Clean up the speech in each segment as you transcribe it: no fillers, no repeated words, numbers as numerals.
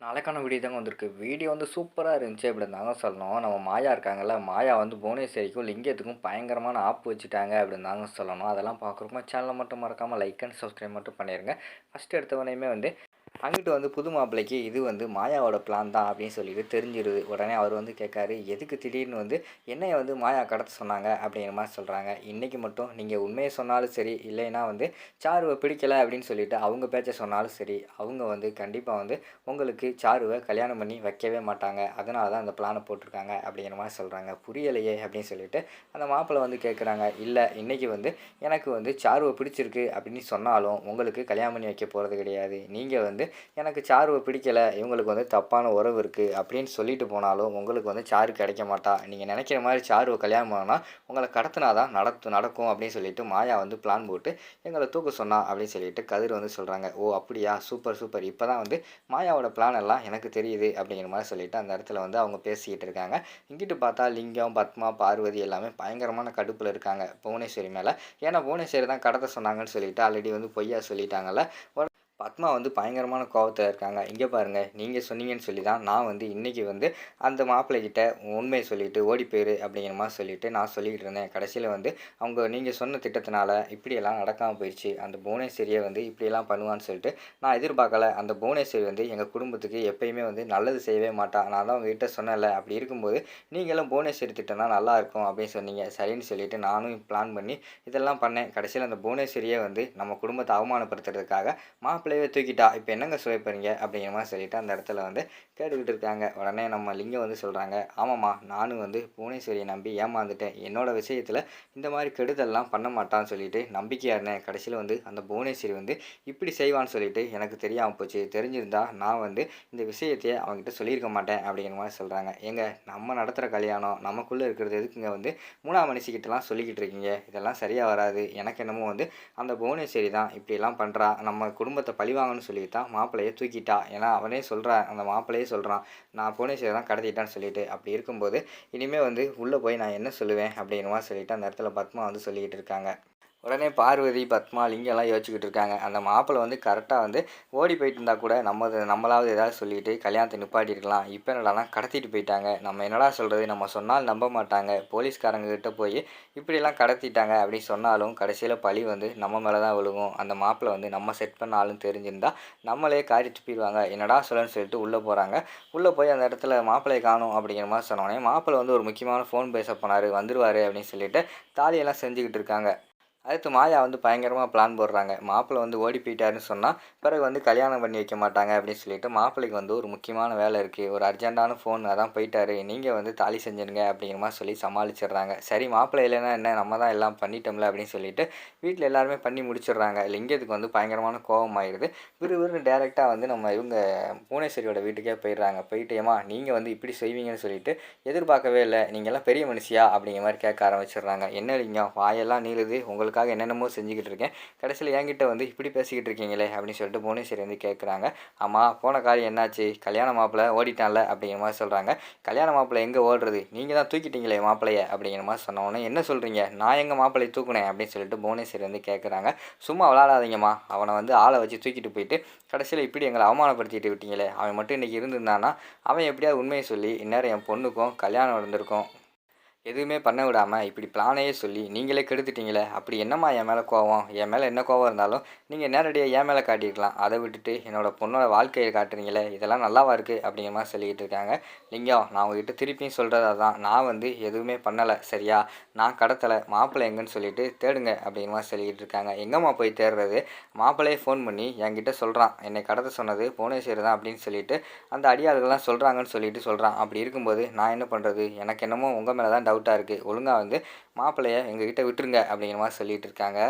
நாளைக்கான வீடியோ தாங்க வந்திருக்கு. வீடியோ வந்து சூப்பரா இருந்துச்சு அப்படின்னு தாங்க சொல்லணும். நம்ம மாயா இருக்காங்கல்ல, மாயா வந்து புவனேஸ்வரிக்கும், லிங்கத்துக்கும் பயங்கரமான ஆப்பு வச்சுட்டாங்க அப்படின்னு தாங்க சொல்லணும். அதெல்லாம் பார்க்குறப்போ சேனலை மட்டும் மறக்காம லைக் அண்ட் சப்ஸ்கிரைப் மட்டும் பண்ணிருங்க. ஃபர்ஸ்ட் எடுத்தவனையுமே வந்து அங்கிட்டு வந்து புது மாப்பிள்ளைக்கு இது வந்து மாயாவோட பிளான் தான் அப்படின்னு சொல்லிட்டு தெரிஞ்சிருது. உடனே அவர் வந்து கேட்காரு, எதுக்கு திடீர்னு வந்து என்னைய வந்து மாயா கடத்த சொன்னாங்க அப்படிங்கிற மாதிரி சொல்கிறாங்க. இன்றைக்கி மட்டும் நீங்கள் உண்மையை சொன்னாலும் சரி, இல்லைன்னா வந்து சாருவை பிடிக்கலை அப்படின்னு சொல்லிட்டு அவங்க பேச்ச சொன்னாலும் சரி, அவங்க வந்து கண்டிப்பாக வந்து உங்களுக்கு சாருவை கல்யாணம் பண்ணி வைக்கவே மாட்டாங்க. அதனால தான் அந்த பிளானை போட்டிருக்காங்க அப்படிங்கிற மாதிரி சொல்கிறாங்க. புரியலையே அப்படின்னு சொல்லிட்டு அந்த மாப்பிள்ளை வந்து கேட்குறாங்க. இல்லை, இன்றைக்கி வந்து எனக்கு வந்து சாருவை பிடிச்சிருக்கு அப்படின்னு சொன்னாலும் உங்களுக்கு கல்யாணம் பண்ணி வைக்க போகிறது கிடையாது. நீங்கள் வந்து எனக்கு சாருவை பிடிக்கலை, இவங்களுக்கு வந்து தப்பான உறவு இருக்குது அப்படின்னு சொல்லிட்டு போனாலும் உங்களுக்கு வந்து சாரு கிடைக்க மாட்டா. நீங்கள் நினைக்கிற மாதிரி சாருவை கல்யாணம் பண்ணால் உங்களை கடத்தினா தான் நடக்கும் அப்படின்னு சொல்லிட்டு மாயா வந்து பிளான் போட்டு எங்களை தூக்க சொன்னா அப்படின்னு சொல்லிட்டு கதிர் வந்து சொல்கிறாங்க. ஓ அப்படியா, சூப்பர் சூப்பர், இப்போ தான் வந்து மாயாவோட பிளான் எல்லாம் எனக்கு தெரியுது அப்படிங்கிற மாதிரி சொல்லிட்டு அந்த இடத்துல வந்து அவங்க பேசிக்கிட்டு இருக்காங்க. இங்கிட்டு பார்த்தா லிங்கம், பத்மா, பார்வதி எல்லாமே பயங்கரமான கடுப்பில் இருக்காங்க புவனேஸ்வரி மேலே. ஏன்னா புவனேஸ்வரி தான் கடத்த சொன்னாங்கன்னு சொல்லிட்டு ஆல்ரெடி வந்து பொய்யா சொல்லிட்டாங்கல்ல. பத்மா வந்து பயங்கரமான கோவத்தில் இருக்காங்க. இங்கே பாருங்கள், நீங்கள் சொன்னீங்கன்னு சொல்லி தான் நான் வந்து இன்றைக்கி வந்து அந்த மாப்பிள்ளைகிட்ட உண்மையை சொல்லிவிட்டு ஓடி போயிரு அப்படிங்கிற மாதிரி சொல்லிவிட்டு நான் சொல்லிக்கிட்டு இருந்தேன். கடைசியில் வந்து அவங்க நீங்கள் சொன்ன திட்டத்தினால இப்படியெல்லாம் நடக்காமல் போயிடுச்சு. அந்த புவனேஸ்வரியை வந்து இப்படியெல்லாம் பண்ணுவான்னு சொல்லிட்டு நான் எதிர்பார்க்கல. அந்த புவனேஸ்வரி வந்து எங்கள் குடும்பத்துக்கு எப்பயுமே வந்து நல்லது செய்யவே மாட்டான். நான் தான் உங்ககிட்ட சொன்னேன்ல, அப்படி இருக்கும்போது நீங்களும் புவனேஸ்வரி திட்டம்னா நல்லாயிருக்கும் அப்படின்னு சொன்னீங்க. சரின்னு சொல்லிவிட்டு நானும் பிளான் பண்ணி இதெல்லாம் பண்ணேன். கடைசியில் அந்த புவனேஸ்வரியை வந்து நம்ம குடும்பத்தை அவமானப்படுத்துறதுக்காக மாப்பிள்ளையே தூக்கிட்டா. இப்போ என்னங்க சொல்ல போகிறீங்க அப்படிங்கிற மாதிரி சொல்லிட்டு அந்த இடத்துல வந்து கேட்டுக்கிட்டு இருக்காங்க. உடனே நம்ம லிங்கம் வந்து சொல்கிறாங்க, ஆமாம்மா, நானும் வந்து புவனேஸ்வரியை நம்பி ஏமாந்துட்டேன். என்னோடய விஷயத்தில் இந்த மாதிரி கெடுதல்லாம் பண்ண மாட்டான்னு சொல்லிட்டு நம்பிக்கையாக இருந்தேன். கடைசியில் வந்து அந்த புவனேஸ்வரி வந்து இப்படி செய்வான்னு சொல்லிட்டு எனக்கு தெரியாமல் போச்சு. தெரிஞ்சிருந்தா நான் வந்து இந்த விஷயத்தையே அவங்ககிட்ட சொல்லியிருக்க மாட்டேன் அப்படிங்கிற மாதிரி சொல்கிறாங்க. ஏங்க, நம்ம நடத்துகிற கல்யாணம் நமக்குள்ளே இருக்கிறது எதுக்குங்க வந்து மூணாம் மனுஷிக்கிட்டலாம் சொல்லிக்கிட்டு இருக்கீங்க? இதெல்லாம் சரியாக வராது. எனக்கு என்னமோ வந்து அந்த புவனேஸ்வரி தான் இப்படிலாம் பண்ணுறா, நம்ம குடும்பத்தை பழிவாங்கன்னு சொல்லி தான் மாப்பிள்ளையை தூக்கிட்டா. ஏன்னா அவனே சொல்கிறான், அந்த மாப்பிள்ளையே சொல்கிறான், நான் புவனேஸ்வரி தான் கடத்திட்டான்னு சொல்லிட்டு. அப்படி இருக்கும்போது இனிமேல் வந்து உள்ளே போய் நான் என்ன சொல்லுவேன் அப்படிங்கிற மாதிரி சொல்லிட்டு அந்த இடத்துல பத்மா வந்து சொல்லிக்கிட்டு இருக்காங்க. உடனே பார்வதி, பத்மா, லிங்கம்லாம் யோசிச்சுக்கிட்டு இருக்காங்க. அந்த மாப்பிள்ளை வந்து கரெக்டாக வந்து ஓடி போயிட்டு இருந்தால் கூட நம்மளாவது ஏதாவது சொல்லிட்டு கல்யாணத்தை நிப்பாட்டியிருக்கலாம். இப்போ என்னடானா கடத்திட்டு போயிட்டாங்க. நம்ம என்னடா சொல்கிறது, நம்ம சொன்னால் நம்ப மாட்டாங்க. போலீஸ்காரங்க கிட்ட போய் இப்படிலாம் கடத்திட்டாங்க அப்படின்னு சொன்னாலும் கடைசியில் பழி வந்து நம்ம மேலே தான் விழுகும். அந்த மாப்பிள்ளை வந்து நம்ம செட் பண்ண ஆளுன்னு தெரிஞ்சிருந்தால் நம்மளே காரி துப்பிடுவாங்க. என்னடா சொல்லன்னு சொல்லிட்டு உள்ளே போகிறாங்க. உள்ளே போய் அந்த இடத்துல மாப்பிள்ளையை காணும் அப்படிங்கிற மாதிரி சொன்னோடனே மாப்பிள்ளை வந்து ஒரு முக்கியமான ஃபோன் பேச போனார், வந்துருவார் அப்படின்னு சொல்லிட்டு தாலியெல்லாம் செஞ்சுக்கிட்டு இருக்காங்க. அடுத்து மாயா வந்து பயங்கரமாக பிளான் போடுறாங்க. மாப்பிள்ளை வந்து ஓடி போயிட்டாருன்னு சொன்னால் பிறகு வந்து கல்யாணம் பண்ணி வைக்க மாட்டாங்க அப்படின்னு சொல்லிட்டு மாப்பிள்ளைக்கு வந்து ஒரு முக்கியமான வேலை இருக்குது, ஒரு அர்ஜென்ட்டான ஃபோன், அதான் போயிட்டாரு, நீங்கள் வந்து தாலி செஞ்சுருங்க அப்படிங்கிற மாதிரி சொல்லி சமாளிச்சிடுறாங்க. சரி, மாப்பிள்ளை இல்லைன்னா என்ன, நம்ம தான் எல்லாம் பண்ணிட்டோம்ல அப்படின்னு சொல்லிட்டு வீட்டில் எல்லாருமே பண்ணி முடிச்சிடுறாங்க. லிங்கத்துக்கு வந்து பயங்கரமான கோபம் ஆயிடுது. விறுவிறுன்னு டேரெக்டாக வந்து நம்ம இவங்க புவனேஸ்வரியோட வீட்டுக்கே போயிடுறாங்க. போயிட்டு, ஏமா நீங்கள் வந்து இப்படி செய்வீங்கன்னு சொல்லிட்டு எதிர்பார்க்கவே இல்லை, நீங்கள்லாம் பெரிய மனுஷியா அப்படிங்கிற மாதிரி கேட்க ஆரம்பிச்சிடுறாங்க. என்ன லிங்கம், வாயெல்லாம் நீளுது, உங்களுக்காக என்னென்னமோ செஞ்சுக்கிட்டு இருக்கேன், கடைசியில் என்கிட்ட வந்து இப்படி பேசிக்கிட்டு இருக்கீங்களே அப்படின்னு சொல்லிட்டு புவனேஸ்வரி வந்து கேட்குறாங்க. ஆமாம், போன காரியம் என்னாச்சு, கல்யாண மாப்பிள்ளை ஓடிட்டான்ல அப்படிங்கிற மாதிரி சொல்கிறாங்க. கல்யாண மாப்பிள்ளை எங்கே ஓடுறது, நீங்கள் தான் தூக்கிட்டீங்களே மாப்பிள்ளையை அப்படிங்கிற மாதிரி சொன்னோன்னே, என்ன சொல்கிறீங்க, நான் எங்கள் மாப்பிள்ளையை தூக்குனேன் அப்படின்னு சொல்லிட்டு புவனேஸ்வரி வந்து கேட்குறாங்க. சும்மா விளாடாதீங்கம்மா, அவனை வந்து ஆளை வச்சு தூக்கிட்டு போயிட்டு கடைசியில் இப்படி எங்களை அவமானப்படுத்திட்டு விட்டீங்களே, அவன் மட்டும் இன்றைக்கி இருந்திருந்தானா அவன் எப்படியாவது உண்மையை சொல்லி இந்நேரம் என் பொண்ணுக்கும் கல்யாணம் நடந்திருக்கும். எதுவுமே பண்ண விடாமல் இப்படி பிளானையே சொல்லி நீங்களே கெடுத்துட்டீங்களே, அப்படி என்னம்மா என் மேலே கோவம், என் மேலே என்ன கோவம் இருந்தாலும் நீங்கள் நேரடியாக என் மேலே காட்டியிருக்கலாம். அதை விட்டுட்டு என்னோடய பொண்ணோட வாழ்க்கையை காட்டுறீங்களே, இதெல்லாம் நல்லாவா இருக்குது அப்படிங்கிற மாதிரி சொல்லிக்கிட்டு இருக்காங்க. லிங்கம், நான் உங்ககிட்ட திருப்பியும் சொல்கிறது அதான், நான் வந்து எதுவுமே பண்ணலை சரியா, நான் கடத்தலை, மாப்பிள்ளை எங்கன்னு சொல்லிட்டு தேடுங்க அப்படிங்கிற மாதிரி சொல்லிக்கிட்டு இருக்காங்க. எங்கம்மா போய் தேடுறது, மாப்பிள்ளையே ஃபோன் பண்ணி என்கிட்ட சொல்கிறான், என்னை கடத்த சொன்னது புவனேஸ்வரி தான் அப்படின்னு சொல்லிட்டு அந்த அடியாளுகள்லாம் சொல்கிறாங்கன்னு சொல்லிட்டு சொல்கிறான். அப்படி இருக்கும்போது நான் என்ன பண்ணுறது, எனக்கு என்னமோ உங்கள் மேலே தான் டவுட்டாக இருக்குது, ஒழுங்காக வந்து மாப்பிள்ளையை எங்ககிட்ட விட்டுருங்க அப்படிங்கிற மாதிரி சொல்லிகிட்டு இருக்காங்க.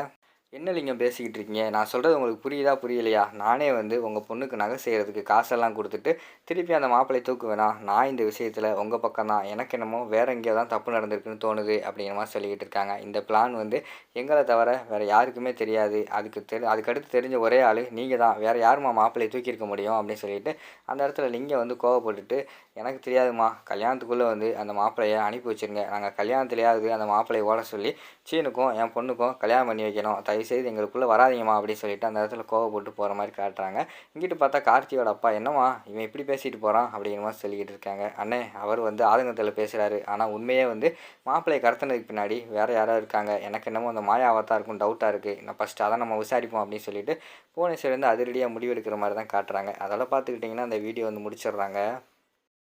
என்ன லிங்கம் பேசிக்கிட்டு இருக்கீங்க, நான் சொல்கிறது உங்களுக்கு புரியுதா புரியலையா, நானே வந்து உங்கள் பொண்ணுக்கு நகை செய்கிறதுக்கு காசெல்லாம் கொடுத்துட்டு திருப்பி அந்த மாப்பிள்ளையை தூக்குவேனா, நான் இந்த விஷயத்தில் உங்கள் பக்கம் தான், எனக்கு என்னமோ வேறு எங்கேயோ தான் தப்பு நடந்திருக்குன்னு தோணுது அப்படிங்கிற மாதிரி சொல்லிக்கிட்டு இருக்காங்க. இந்த பிளான் வந்து எங்களை தவிர வேறு யாருக்குமே தெரியாது, அதுக்கடுத்து தெரிஞ்ச ஒரே ஆள் நீங்கள் தான், வேறு யாருமா மாப்பிள்ளையை தூக்கியிருக்க முடியும் அப்படின்னு சொல்லிட்டு அந்த இடத்துல லிங்கம் வந்து கோவப்பட்டுட்டு, எனக்கு தெரியாதுமா, கல்யாணத்துக்குள்ளே வந்து அந்த மாப்பிள்ளையை அனுப்பி வச்சுருங்க, நாங்கள் கல்யாணத்துலையாவது அந்த மாப்பிள்ளையை ஓட சொல்லி சீனுக்கும் என் பொண்ணுக்கும் கல்யாணம் பண்ணி வைக்கணும், தயவுசெய்து எங்களுக்குள்ளே வராதீங்கம்மா அப்படின்னு சொல்லிட்டு அந்த இடத்துல கோவப்பட்டு போகிற மாதிரி காட்டுறாங்க. இங்கிட்டு பார்த்தா கார்த்தியோட அப்பா, என்னம்மா இவன் இப்படி பேசிட்டு போகிறான் அப்படிங்கிற மாதிரி சொல்லிக்கிட்டு இருக்காங்க. அண்ணே அவர் வந்து ஆதங்கத்தில் பேசுகிறாரு, ஆனால் உண்மையே வந்து மாப்பிள்ளையை கடத்தினதுக்கு பின்னாடி வேறு யாரோ இருக்காங்க, எனக்கு என்னமோ அந்த மாயாவாக தான் இருக்கும், டவுட்டாக இருக்குது, நான் ஃபஸ்ட்டு அதை நம்ம விசாரிப்போம் அப்படின்னு சொல்லிட்டு புவனேஸ்வரி வந்து அதிரடியாக முடிவெடுக்கிற மாதிரி தான் காட்டுறாங்க. அதெல்லாம் பார்த்துக்கிட்டிங்கன்னா அந்த வீடியோ வந்து முடிச்சிடுறாங்க.